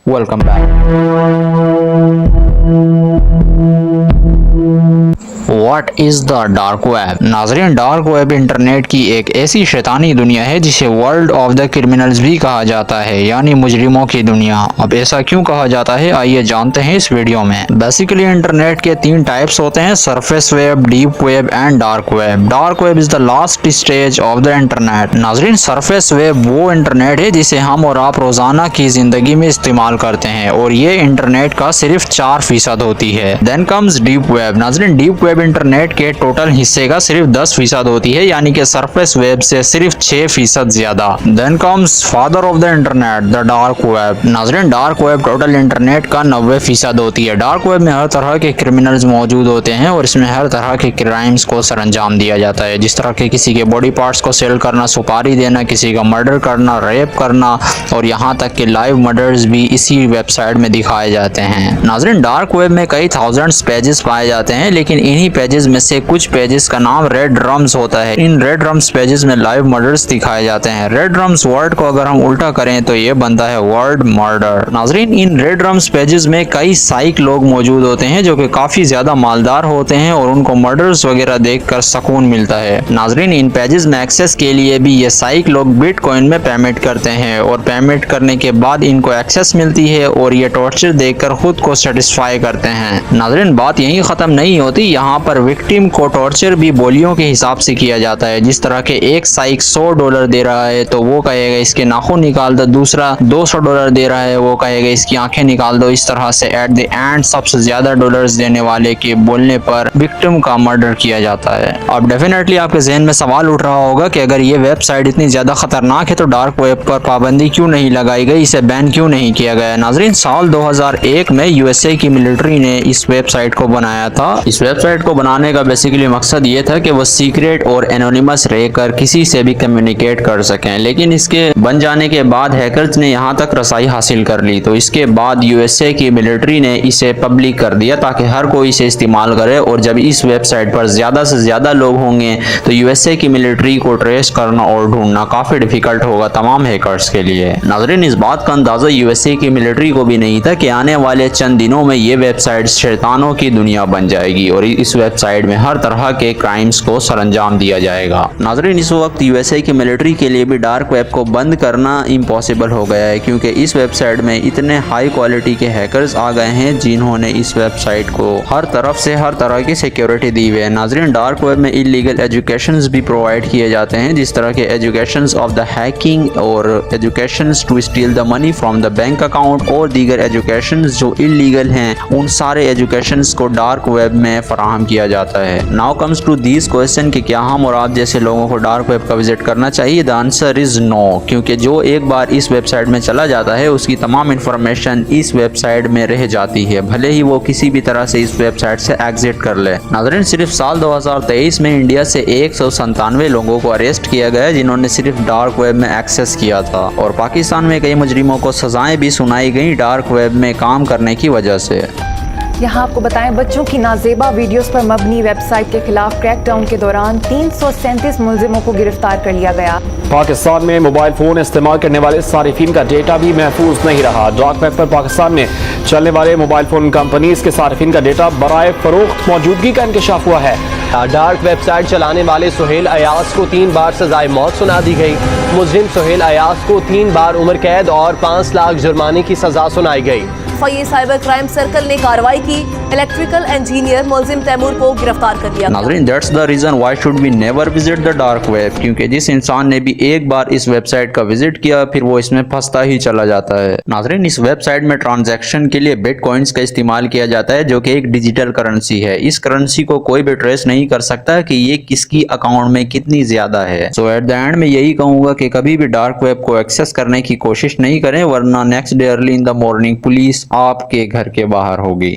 Welcome back. What is the dark web? नाज़रीन, dark web internet की एक ऐसी शैतानी दुनिया है जिसे वर्ल्ड ऑफ द क्रिमिनल्स भी कहा जाता है, यानी मुजरिमों की दुनिया। अब ऐसा क्यों कहा जाता है, आइए जानते हैं इस वीडियो में। बेसिकली इंटरनेट के 3 टाइप्स होते हैं: surface web, deep web and dark web. Dark web is the last stage of the internet. नाज़रीन, सरफेस वेब वो इंटरनेट है जिसे हम और आप रोजाना की जिंदगी में इस्तेमाल करते हैं, और ये इंटरनेट का सिर्फ 4% होती है। Then comes deep web. नाज़रीन, डीप वेब इंटरनेट के टोटल हिस्से का सिर्फ 10% होती है, यानी कि सरफेस वेब से सिर्फ 6% ज्यादा। Then comes father of the internet, the dark web. नाज़रीन, डार्क वेब टोटल इंटरनेट का 90% होती है। डार्क वेब में हर तरह के क्रिमिनल्स मौजूद होते हैं और इसमें हर तरह के क्राइम्स को सरअंजाम दिया जाता है, जिस तरह के किसी के बॉडी पार्ट्स को सेल करना, सुपारी देना, किसी का मर्डर करना, रेप करना, और यहाँ तक कि लाइव मर्डर्स भी इसी वेबसाइट में दिखाए जाते हैं। नाज़रीन, डार्क वेब में कई थाउजेंड्स पेजेस पाए जाते हैं, लेकिन इन्हीं पेजेस में से कुछ पेजेस का नाम रेड ड्रम्स होता है। इन रेड ड्रम्स पेजेस में लाइव मर्डर्स दिखाए जाते हैं। रेड ड्रम्स वर्ड को अगर हम उल्टा करें तो ये बनता है वर्ड मर्डर। नाज़रीन, इन रेड ड्रम्स पेजेस में कई साइक लोग मौजूद होते हैं जो कि काफी ज्यादा मालदार होते हैं और उनको मर्डर्स वगैरह देखकर सुकून मिलता है। नाज़रीन, इन पेजेस में एक्सेस के लिए भी ये साइक लोग बिटकॉइन में पेमेंट करते हैं, और पेमेंट करने के बाद इनको एक्सेस मिलती है और ये टॉर्चर देखकर खुद को सेटिस्फाई करते हैं। नाज़रीन, बात यहीं खत्म नहीं होती। यहाँ पर विक्टिम को टॉर्चर भी बोलियों के हिसाब से किया जाता है। जिस तरह के एक साइक $100 दे रहा है तो वो कहेगा इसके नाखून निकाल दो, दूसरा $200 दे रहा है वो कहेगा इसकी आंखें निकाल दो। इस तरह से एट द एंड सबसे ज्यादा डॉलर्स देने वाले के बोलने पर विक्टिम का मर्डर किया जाता है। अब डेफिनेटली आपके जहन में सवाल उठ रहा होगा कि अगर ये वेबसाइट इतनी ज्यादा खतरनाक है तो डार्क वेब पर पाबंदी क्यों नहीं लगाई गई, इसे बैन क्यों नहीं किया गया। नाज़रीन, साल 2001 में यूएसए की मिलिट्री ने इस वेबसाइट को बनाया था। इस वेबसाइट को बनाने का बेसिकली मकसद ये था कि वो सीक्रेट और एनोनिमस रहकर किसी से भी कम्युनिकेट कर सकें, लेकिन इसके बन जाने के बाद हैकर्स ने यहाँ तक रसाई हासिल कर ली, तो इसके बाद यूएसए की मिलिट्री ने इसे पब्लिक कर दिया ताकि हर कोई इसे इस्तेमाल करे। और जब इस वेबसाइट पर ज्यादा से ज्यादा लोग होंगे तो यूएसए की मिलिट्री को ट्रेस करना और ढूंढना काफी डिफिकल्ट होगा तमाम हैकर्स के लिए। नाज़रीन, इस बात का अंदाजा यूएसए की मिलिट्री को भी नहीं था कि आने वाले चंद दिनों में ये वेबसाइट शैतानों की दुनिया बन जाएगी और इस वेबसाइट में हर तरह के क्राइम्स को सरअंजाम दिया जाएगा। नाज़रीन, इस वक्त यूएसए की मिलिट्री के लिए भी डार्क वेब को बंद करना इम्पॉसिबल हो गया है, क्योंकि इस वेबसाइट में इतने हाई क्वालिटी के हैकर्स आ गए हैं जिन्होंने इस वेबसाइट को हर तरफ से हर तरह की सिक्योरिटी दी हुई है। नाज़रीन, डार्क वेब में इलीगल एजुकेशंस भी प्रोवाइड किए जाते हैं, जिस तरह के एजुकेशंस ऑफ द हैकिंग और educations to steal the money from the bank account और दीगर एजुकेशंस जो इलीगल हैं, उन सारे एजुकेशंस को डार्क वेब में फराहम किया जाता है। Now comes to this question कि क्या हम और आप जैसे लोगों को डार्क वेब का विजिट करना चाहिए? द आंसर इज नो, क्योंकि जो एक बार इस वेबसाइट में चला जाता है उसकी तमाम इंफॉर्मेशन इस वेबसाइट में रह जाती है, भले ही वो किसी भी तरह से इस वेबसाइट से एग्जिट कर ले। नाज़रीन, सिर्फ साल 2023 में इंडिया से 197 लोगों को अरेस्ट किया गया जिन्होंने सिर्फ डार्क वेब में एक्सेस किया था, और पाकिस्तान में कई मुजरिमों को सजाएं भी सुनाई गई डार्क वेब में काम करने की वजह से। यहाँ आपको बताएं, बच्चों की नाजेबा वीडियोस पर मबनी वेबसाइट के खिलाफ क्रैकडाउन के दौरान 337 मुलजिमों को गिरफ्तार कर लिया गया। पाकिस्तान में मोबाइल फोन इस्तेमाल करने वाले सारिफिन का डेटा भी महफूज नहीं रहा। डार्क वेब पर पाकिस्तान में चलने वाले मोबाइल फोन कंपनीज के सारिफिन का डेटा बराए फरोख्त मौजूदगी का इंकशाफ हुआ है। डार्क वेबसाइट चलाने वाले सुहेल अयाज को 3 बार सजाए मौत सुना दी गई। मुजरिम सुहेल अयाज को 3 बार उम्र कैद और 5 लाख जुर्माने की सजा सुनाई गई। ये साइबर क्राइम सर्कल ने कार्रवाई की, इलेक्ट्रिकल इंजीनियर मुलजिम तैमूर को गिरफ्तार कर लिया। नाज़रीन, that's the reason why should we never visit the dark web, क्योंकि जिस इंसान ने भी एक बार इस वेबसाइट का विजिट किया फिर वो इसमें फंसता ही चला जाता है। नाज़रीन, इस वेबसाइट में ट्रांजैक्शन के लिए बिटकॉइंस का इस्तेमाल किया जाता है, जो कि एक डिजिटल करेंसी है। इस करेंसी को कोई भी ट्रेस नहीं कर सकता कि ये किसकी अकाउंट में कितनी ज्यादा है। सो एट द एंड में यही कहूंगा कि कभी भी डार्क वेब को एक्सेस करने की कोशिश नहीं करें, वरना next day early in the morning police आपके घर के बाहर होगी।